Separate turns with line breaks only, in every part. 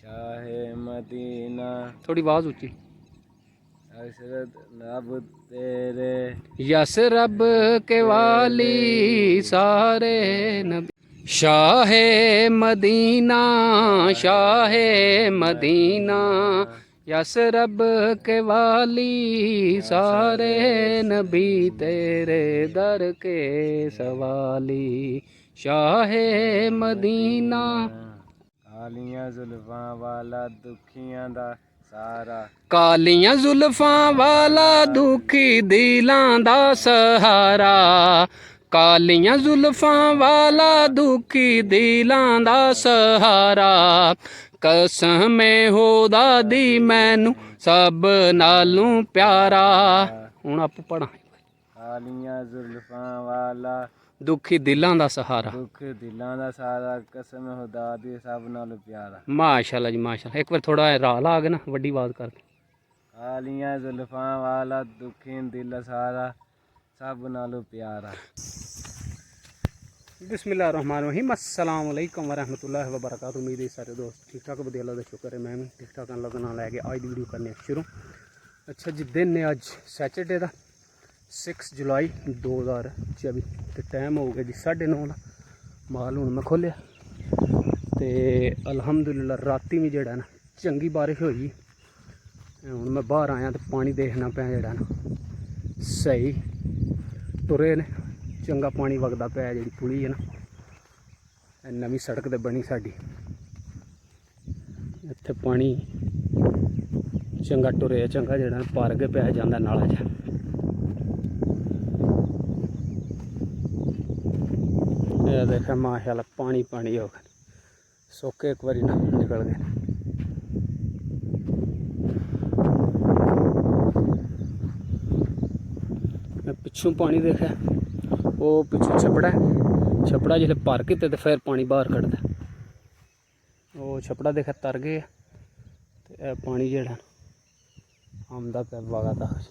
Shah Medina.
थोड़ी आवाज ऊंची।
हसरत नब तेरे
यसरब के वाली सारे नबी। Shah Medina Shah Medina Yathrib के वाली सारे नबी तेरे दर के सवाली। शाहे मदीना।
कालियां जुल्फां वाला दुखियां दा सारा।
कालियां जुल्फां वाला दुखी दिलां दा सहारा। कालियां जुल्फां वाला दुखी दिलां दा सहारा। कसम खुदा दी मैनू सब नालों प्यारा। हुण आप पढ़ा।
कालियां जुल्फां वाला
दुखी दिलां दा सहारा।
दुख दिलां दा सारा। कसम खुदा दी सब नालों प्यारा।
माशाल्लाह जी माशाल्लाह। एक बार थोड़ा राह ला के ना वड्डी आवाज कर।
कालियां जुल्फां वाला दुखी दिल सारा सब नालों प्यारा।
बिस्मिल्लाहिर्रहमानिर्रहीम। अस्सलाम वालेकुम वरहमतुल्लाहि वबरकातुहू। उम्मीद है सारे दोस्त ठीक ठाक बदिया। अल्लाह दा शुक्र है मैं भी ठीक ठाक अल्लाह का नाम लैके अज दी वीडियो करने शुरू। अच्छा जी, दिन है अज सैटरडे का 6 जुलाई 2024 तो टाइम हो गया जी 9:30 का। माल हूँ मैं खोलिया तो अलहमदुलिल्लाह राती भी जड़ा ना चंगी बारिश हुई। हूँ मैं बाहर आया तो पानी देखना पाया जड़ा ना सही तुरे ने चंगा पानी वगदा पाया। जी पुली है ना नवी सड़क तो बनी साड़ी इत्थे पानी चंगा टुरे चंगा जड़ा भर के पै जाता नाला च। देखा माशाल्लाह पानी पानी हो गया सोके एक बारी ना निकल गए। पिछू पानी देखा वो पिछू छपड़ा है। छपड़ा जिसले भर किते तो फिर पानी बाहर कटदा। वो छपड़ा देखा तर गए तो पानी जेड़ा आमदा पे लगातार।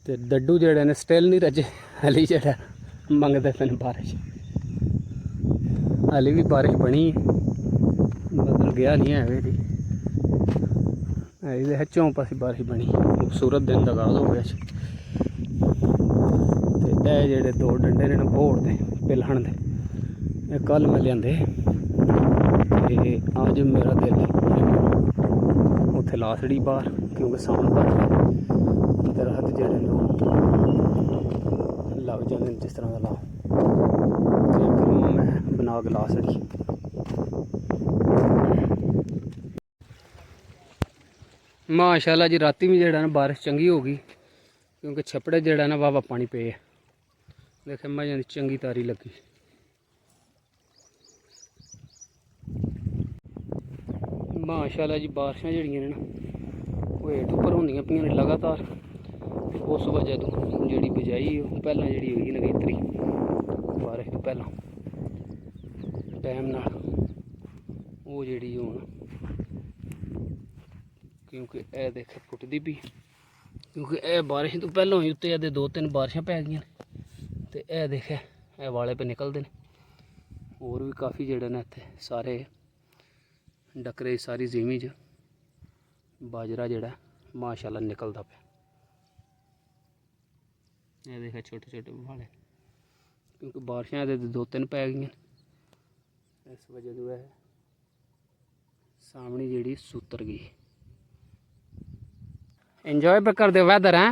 तो डड्डू जेड़े ने स्टिल नहीं रजे हली जेड़ा मंगते पे बारिश। हली भी बारिश बनी बदल गया नहीं है जी। देखा चौं पासी बारिश बनी खूबसूरत दिन का आगाज हो गया। तो ये जेड़े दो डंडे ने बोड़ दे पिलहन दे कल मैं लियाते अज मेरा दिल उत्थे ला छड़ी बाहर क्योंकि साउन भर दरखत जेड़े लग जाते जिस तरह का ला मैं बना के ला छड़ी। माशाल्लाह जी राती भी जेड़ा ना बारिश चंगी हो गई क्योंकि छपड़े जेड़ा ना वावा पानी पे है। देखे मजे की चंगी तारी लगी। माशाल्लाह जी बारिशां जड़ियां ने ना वो हेठ उप्पर होंदियां पियां ने लगातार। उस वजह तो जी बिजाई पहला जी हुई नगेतरी बारिश तो पहला टाइम ना वो जी हूँ क्योंकि यह देखे फुटती पी क्योंकि यह बारिश तो पहलों ही उत्ते अदे 2-3 बारिशां पै गई तो यह देखे यह वाले पे निकलते हैं। और भी काफ़ी जड़े ने इत्थे सारे डकरे सारी जिमी च बाजरा जड़ा माशाल्लाह निकलता पे। यह देखे छोटे छोटे वाले क्योंकि बारिशां अदे 2-3 पै गई इस वजह तो वह सामने जी सुतर गई। इंजॉय पे कर दे वैदर है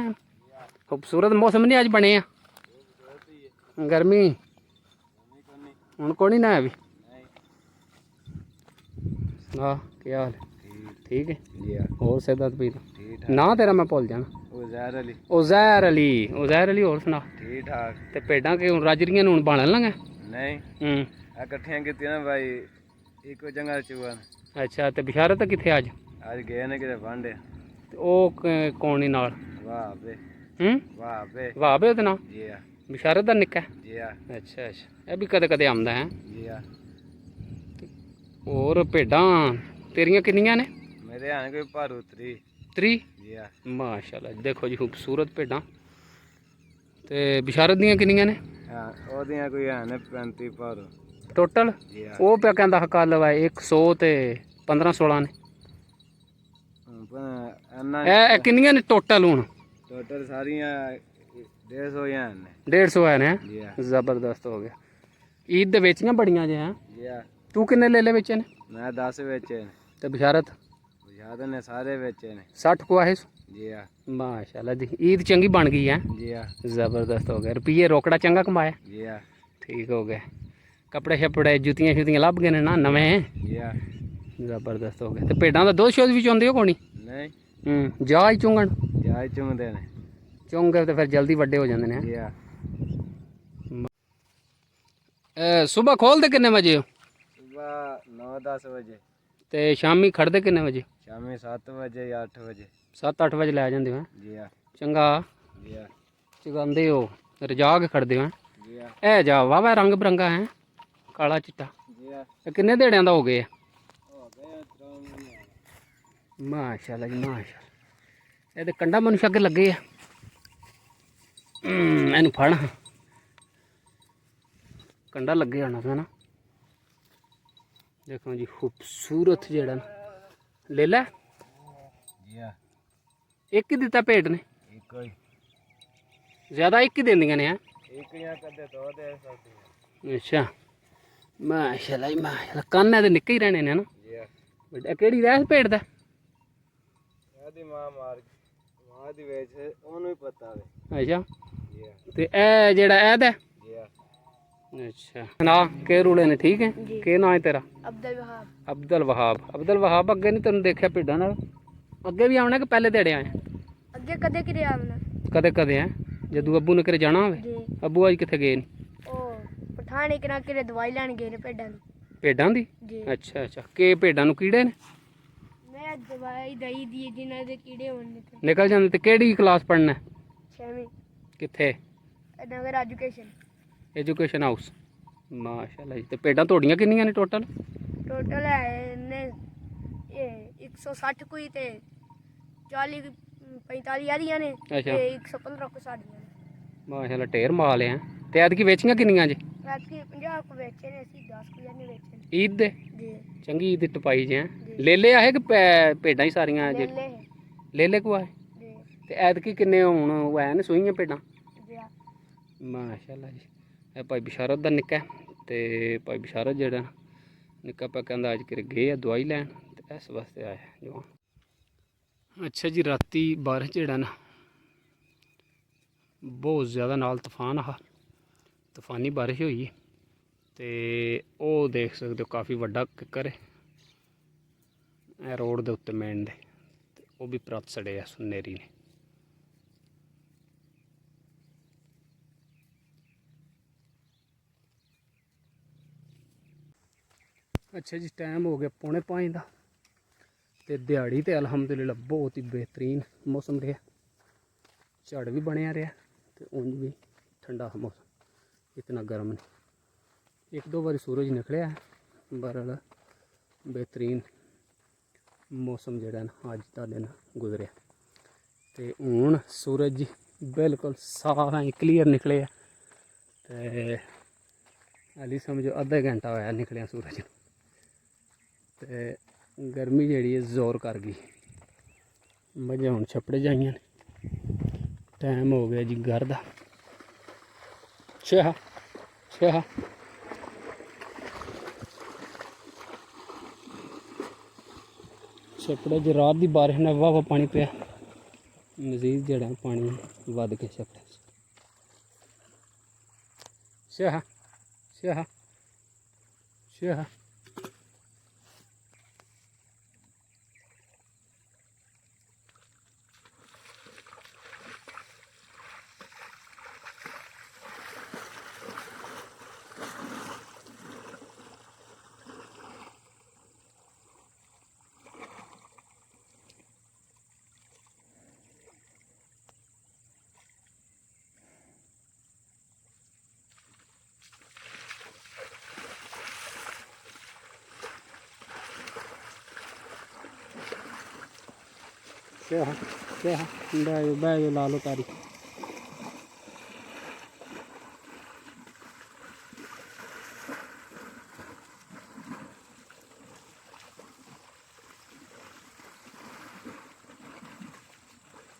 खूबसूरत मौसम नहीं अज बने गर्मी हूँ को नहीं ना अभी। हाँ क्या हाल है ठीक है और सेहत भी ना तेरा मैं भुल जाना। उज़ैर अली और सुना
ठीक ठाक।
ते भेडां कि हूँ रज रही हूँ बन लगा
नहीं कट्ठियां कीतियां भाई इको जगह चूआ। अच्छा
तो बिशारत कित्थे अज
गए ने किते बांडे
कौन नहीं नाल वाह बे ओहदे नाल बिशारत दा निक्का। अच्छा अच्छा यह भी कदे कदे आंदा है। और भेडां तेरियां किन्नियां ने?
मेरे हैं कोई भारू
3 माशाल्लाह। देखो जी खूबसूरत भेडां ते बिशारत दियां किन्नियां ने?
ओदियां कोई है 35 भारू
ਟੋਟਲ
ਜੀ ਆ
ਉਹ ਪਿਆ ਕਹਿੰਦਾ ਕੱਲ ਵਾ 100 ਤੇ 15-16 ਨੇ
ਇੰਨਾ
ਇਹ ਕਿੰਨੀਆਂ ਨੇ ਟੋਟਲ ਹੁਣ
ਟੋਟਲ ਸਾਰੀਆਂ 150 ਜਾਂ ਨੇ
150 ਹੈ ਨੇ
ਜੀ ਆ
ਜ਼ਬਰਦਸਤ ਹੋ ਗਿਆ ਈਦ ਦੇ ਵੇਚੀਆਂ ਬੜੀਆਂ ਜੇ ਹੈ
ਜੀ ਆ
ਤੂੰ ਕਿੰਨੇ ਲੈ ਵੇਚੇ ਨੇ
ਮੈਂ 10 ਵੇਚੇ ਨੇ
ਤੇ ਬਸ਼ਾਰਤ
ਬੁਝਾਦ ਨੇ ਸਾਰੇ ਵੇਚੇ ਨੇ
60 ਕੋ ਆਏ
ਜੀ ਆ
ਮਾਸ਼ਾਅੱਲਾ ਜੀ ਈਦ ਚੰਗੀ ਬਣ ਗਈ ਹੈ
ਜੀ ਆ
ਜ਼ਬਰਦਸਤ ਹੋ ਗਿਆ ਰੁਪਈਏ ਰੋਕੜਾ ਚੰਗਾ ਕਮਾਇਆ
ਜੀ ਆ
ਠੀਕ ਹੋ ਗਿਆ ਕੱਪੜੇ ਛਪੜੇ ਜੁੱਤੀਆਂ ਸ਼ੁੱਤੀਆਂ ਲੱਭ ਗਏ ਨੇ ਨਾ ਨਵੇਂ
ਜੀ ਆ
ਜ਼ਬਰਦਸਤ ਹੋ ਗਿਆ ਤੇ ਭੇਡਾਂ ਦਾ ਦੁੱਧ ਸ਼ੁੱਧ ਵੀ ਚੋਂਦੇ ਹੋ ਕੋਣੀ
ਨਹੀਂ
ਜਾ ਹੀ ਚੁੰਗਣ
ਜਾਇ ਚੁੰਗਦੇ ਨੇ
ਚੁੰਗੇ ਤੇ ਫਿਰ ਜਲਦੀ ਵੱਡੇ ਹੋ ਜਾਂਦੇ ਨੇ
ਜੀ ਆ
ਸਵੇਰ ਖੋਲਦੇ ਕਿੰਨੇ ਵਜੇ ਹੋ
ਸੁਬਹ 9-10 ਵਜੇ
ਤੇ ਸ਼ਾਮੀ ਖੜਦੇ ਕਿੰਨੇ ਵਜੇ
ਸ਼ਾਮੀ 7 ਵਜੇ ਜਾਂ 8 ਵਜੇ
7-8 ਵਜੇ ਲੈ ਜਾਂਦੇ ਹੋ
ਜੀ ਆ
ਚੰਗਾ
ਜੀ ਆ
ਚਗਾਉਂਦੇ ਹੋ ਰਜਾ ਕੇ ਖੜਦੇ ਹੋ
ਜੀ ਆ
ਇਹ ਜਾ ਵਾਵਾ ਰੰਗ ਬਰੰਗਾ ਹੈ ਕਾਲਾ ਚਿੱਟਾ
ਜੀ ਆ
ਇਹ ਕਿੰਨੇ ਦਿਹਾੜਿਆਂ ਦਾ ਹੋ ਗਏ ਆ
ਹੋ ਗਏ 3 ਮਹੀਨੇ
ਮਾਸ਼ਾਅੱਲਾ ਜੀ ਮਾਸ਼ਾਅੱਲਾ ਇਹਦੇ ਕੰਡਾ ਮਨੁੱਖ ਅੱਗੇ ਲੱਗੇ ਆ ਇਹਨੂੰ ਫੜ ਕੰਡਾ ਲੱਗੇ ਹੋਣਾ ਸੀ ਨਾ ਦੇਖੋ ਜੀ ਖੂਬਸੂਰਤ ਜਿਹੜਾ ਲੈ ਲੈ
ਜੀ ਆ
ਇੱਕ ਹੀ ਦਿੱਤਾ ਭੇਡ ਨੇ
ਇੱਕੋ ਹੀ
ਜ਼ਿਆਦਾ ਇੱਕ ਹੀ ਦਿੰਦੀਆਂ ਨੇ
ਇੱਕ ਜਾਂ ਕਦੇ ਦੋ ਦੇ ਸਕਦੀ
ਅੱਛਾ ਮਾਸ਼ਾਅੱਲਾ ਜੀ ਮਾਸ਼ਾਅੱਲਾ ਕੰਨ ਇਹਦੇ ਨਿੱਕੇ ਹੀ ਰਹਿਣੇ ਨੇ ਨਾ
ਜੀ ਆ
ਵੱਡਾ ਕਿਹੜੀ ਰਹਿ ਭੇਡ ਦਾ
ਇਹਦੀ ਮਾਂ ਦੀ ਵੇਚ ਉਹਨੂੰ ਹੀ ਪਤਾ ਵੇ
ਅੱਛਾ
ਜੀ ਆ
ਤੇ ਇਹ ਜਿਹੜਾ ਇਹਦਾ
ਜੀ ਆ
ਅੱਛਾ ਨਾ ਕੇ ਰੂਲੇ ਨੇ ਠੀਕ ਹੈ ਕੀ ਨਾਂ ਹੈ ਤੇਰਾ
ਅਬਦੁਲ ਵਹਾਬ
ਅਬਦੁਲ ਵਹਾਬ ਅੱਗੇ ਨਹੀਂ ਤੈਨੂੰ ਦੇਖਿਆ ਭੇਡਾਂ ਨਾਲ ਅੱਗੇ ਵੀ ਆਉਣਾ ਕਿ ਪਹਿਲੇ ਦਿਹਾੜੇ ਆਏ
ਅੱਗੇ ਕਦੇ ਕਿਰੇ ਆਵਣਾ
ਕਦੇ ਕਦੇ ਆ ਜਦੋਂ ਅੱਬੂ ਨੇ ਕਿਤੇ ਜਾਣਾ ਹੋਵੇ
ਜੀ
ਅੱਬੂ ਅੱਜ ਕਿੱਥੇ ਗਏ ਨੇ
ਉਹ ਪਠਾਣੇ ਕਿਰਾ ਕਿਰੇ ਦਵਾਈ ਲੈਣ ਗਏ ਨੇ ਭੇਡਾਂ ਦੀ
ਭੇਡਾਂ ਦੀ
ਜੀ
ਅੱਛਾ ਅੱਛਾ ਕਿ ਭੇਡਾਂ ਨੂੰ ਕੀੜੇ ਨੇ
ਮੈਂ ਦਵਾਈ ਦਈ ਦੀ ਜਿਨ੍ਹਾਂ ਦੇ ਕੀੜੇ ਹੋਣ ਨੇ
ਨਿਕਲ ਜਾਂਦੇ ਤੇ ਕਿਹੜੀ ਕਲਾਸ ਪੜ੍ਹਨਾ ਹੈ?
6ਵੀਂ
ਕਿੱਥੇ
ਨਗਰ ਐਜੂਕੇਸ਼ਨ
ਐਜੂਕੇਸ਼ਨ ਹਾਊਸ ਮਾਸ਼ਾਅੱਲਾ ਜੀ ਤੇ ਭੇਡਾਂ ਤੁਹਾਡੀਆਂ ਕਿੰਨੀਆਂ ਨੇ ਟੋਟਲ
ਟੋਟਲ ਹੈ ਨੇ ਇਹ 160 ਕੋਈ ਤੇ 40 45 ਆਦੀਆਂ ਨੇ
ਅੱਛਾ।
ਤੇ 115 ਕੋ ਸਾਡੀਆਂ ਨੇ
ਮਾਸ਼ਾਅੱਲਾ ਢੇਰ ਮਾਲ ਆ ਤੇ ਐਤਕੀ ਵੇਚੀਆਂ ਕਿੰਨੀਆਂ ਜੇ
ਐਤਕੀ 50 ਕੋ ਵੇਚੇ ਨੇ ਅਸੀਂ 10 ਕੋ ਜਾਨੇ ਵੇਚੇ ਨੇ
ਈਦ ਦੇ
ਜੀ
ਚੰਗੀ ਈਦ ਟਪਾਈ ਜੇ ਲੈ ਲੈ ਆਏ ਕਿ ਭੇਡਾਂ ਹੀ ਸਾਰੀਆਂ ਜੇ
ਲੈ
ਲੈ ਲੈ ਕੋ ਆਏ
ਜੀ
ਤੇ ਐਤਕੀ ਕਿੰਨੇ ਹੁਣ ਉਹ ਐ ਨੇ ਸੂਈਆਂ ਭੇਡਾਂ
ਜੀ
ਮਾਸ਼ਾਅੱਲਾ ਜੀ ਇਹ ਭਾਈ ਬਿਸ਼ਾਰਤ ਦਾ ਨਿੱਕਾ ਤੇ ਭਾਈ ਬਿਸ਼ਾਰਤ ਜਿਹੜਾ ਨਿੱਕਾ ਪਾ ਕਹਿੰਦਾ ਅੱਜ ਕਿਰੇ ਗਏ ਆ ਦਵਾਈ ਲੈਣ ਤੇ ਇਸ ਵਾਸਤੇ ਆਇਆ ਜਵਾਨ ਅੱਛਾ ਜੀ ਰਾਤੀ ਬਾਰਿਸ਼ ਜਿਹੜਾ ਨਾ ਬਹੁਤ ਜ਼ਿਆਦਾ ਨਾਲ ਤੂਫਾਨੀ ਬਾਰਿਸ਼ ਹੋਈ ਹੈ ਤੇ ਉਹ ਦੇਖ ਸਕਦੇ ਹੋ ਕਾਫੀ ਵੱਡਾ ਕਿੱਕਰ ਹੈ ਇਹ ਰੋਡ ਦੇ ਉੱਤੇ ਮੇਨ ਦੇ ਤੇ ਉਹ ਵੀ ਪ੍ਰਤ ਸੜੇ ਆ ਸੁਨੇਰੀ ਨੇ ਅੱਛਾ ਜੀ ਟਾਈਮ ਹੋ ਗਿਆ 4:45 ਦਾ ਤੇ ਦਿਹਾੜੀ ਤੇ ਅਲਹਮਦੁਲਿਲਾ ਬਹੁਤ ਹੀ ਬਿਹਤਰੀਨ ਮੌਸਮ ਰਿਹਾ ਝੜ ਵੀ ਬਣਿਆ ਰਿਹਾ ਤੇ ਉਂਝ ਵੀ ਠੰਡਾ ਮੌਸਮ ਇਤਨਾ ਗਰਮ ਨਹੀਂ ਇੱਕ ਦੋ ਵਾਰੀ ਸੂਰਜ ਨਿਕਲਿਆ ਬਰਲ ਬਿਹਤਰੀਨ ਮੌਸਮ ਜਿਹੜਾ ਨਾ ਅੱਜ ਦਾ ਦਿਨ ਗੁਜ਼ਰਿਆ ਤੇ ਹੁਣ ਸੂਰਜ ਬਿਲਕੁਲ ਸਾਫ਼ ਹੈ ਕਲੀਅਰ ਨਿਕਲਿਆ ਤੇ ਹਾਲੀ ਸਮਝੋ ਅੱਧਾ ਘੰਟਾ ਹੋਇਆ ਨਿਕਲਿਆ ਸੂਰਜ ਤੇ ਗਰਮੀ ਜਿਹੜੀ ਹੈ ਜ਼ੋਰ ਕਰ ਗਈ ਮੱਝਾਂ ਹੁਣ ਛੱਪੜੇ ਜਾਈਆਂ ਨੇ ਟਾਈਮ ਹੋ ਗਿਆ ਜੀ ਘਰ ਦਾ ਛੇ ਛੱਪੜੇ 'ਚ ਰਾਤ ਦੀ ਬਾਰਿਸ਼ ਨਾਲ ਵਾਹ ਪਾਣੀ ਪਿਆ ਮਜ਼ੀਦ ਜਿਹੜਾ ਪਾਣੀ ਵੱਧ ਕੇ ਛੱਪੜੇ ਸ਼ਾਹ ਬੈ ਲਾ ਲਓ ਤਾਰੀ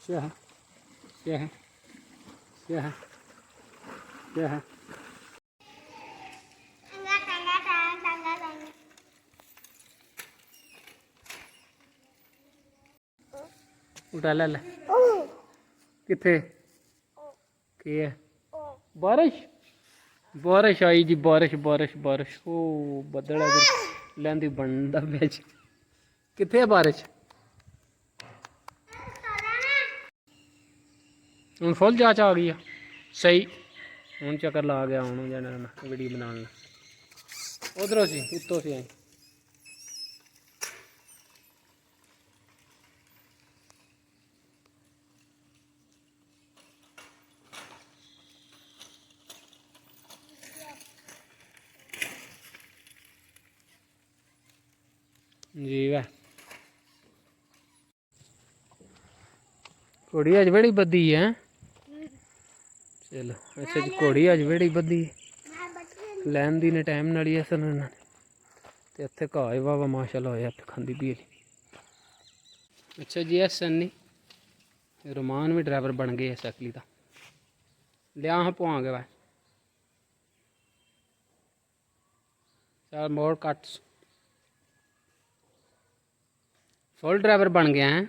क्या है क्या है क्या है क्या है? उठा ले ले किथे की है? बारिश बारिश आई जी, बारिश बारिश बारिश। ओ बदल इधर लैंदी बनदा पिया जी। किथे है बारिश? हूँ फुल जांच आ गई है सही। हूँ चक्कर ला गया हूँ जाने वीडियो बनाने उधरों से उत्तों से आई। जी वह घोड़ी अज बड़ी बदी है। चलो अच्छा जी, घोड़ी अज बड़ी बदी लैन दी ने टाइम नाल ही असन ते इत्थे घाह ही वावा माशाल्लाह होया इत्थे खांदी पी। अच्छा जी, एस सन्नी रोमान भी ड्राइवर बन गए साइकली का। लिया हाँ पुआ गए वै चल मोड़ कट फुल ड्राइवर बन गया है।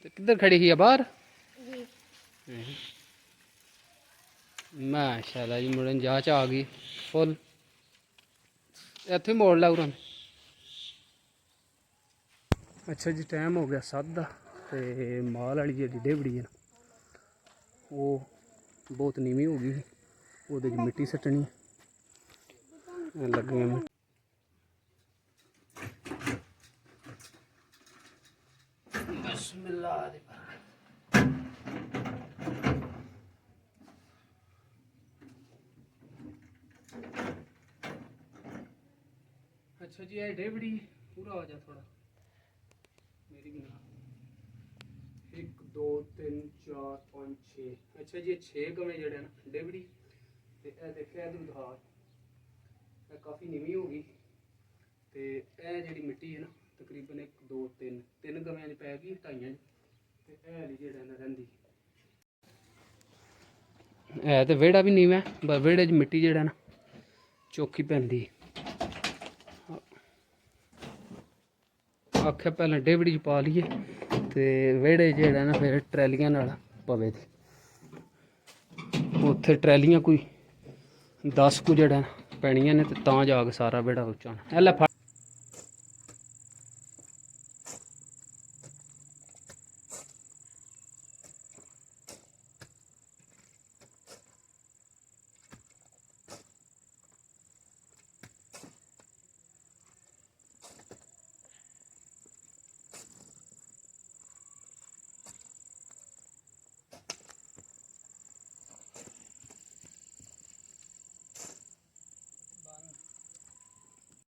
तो किधर खड़ी हुई है? बाहर माशाल्लाह जी, मुड़न जांच आ गई फुल। इत्थे मोड़ ला उरन। अच्छा जी, टाइम हो गया 7 का ते माल वाली जी डेबड़ी है वो बहुत नीवी हो गई। वो मिट्टी सट्टनी लगे में। अच्छा जी, ये डेबड़ी पूरा हो जा थोड़ा मेरी भी ना। 1 2 3 4 5 6। अच्छा जी, 6 गवे जड़े ना डेबड़ी ते ए देखिए दुधार काफ़ी नीवी हो गई। ते ए जी मिट्टी है ना तकरीबन 1 2 3 गवें पै गई 2.5 ते ए वाली जेड़ा ना रहिंदी है। तो वेड़ा भी नीवा है पर वेड़े च मिट्टी जेड़ा ना चौखी पैंदी। आख्या पहले डेबड़ी च पा लीए ते वेड़े जेड़ा ना फिर ट्रैलियां नाल पवे दी। उत्थे ट्रैलियां कोई 10 को जेड़ा पैनियां ने ते तां जाके सारा वेड़ा उच्चा होना।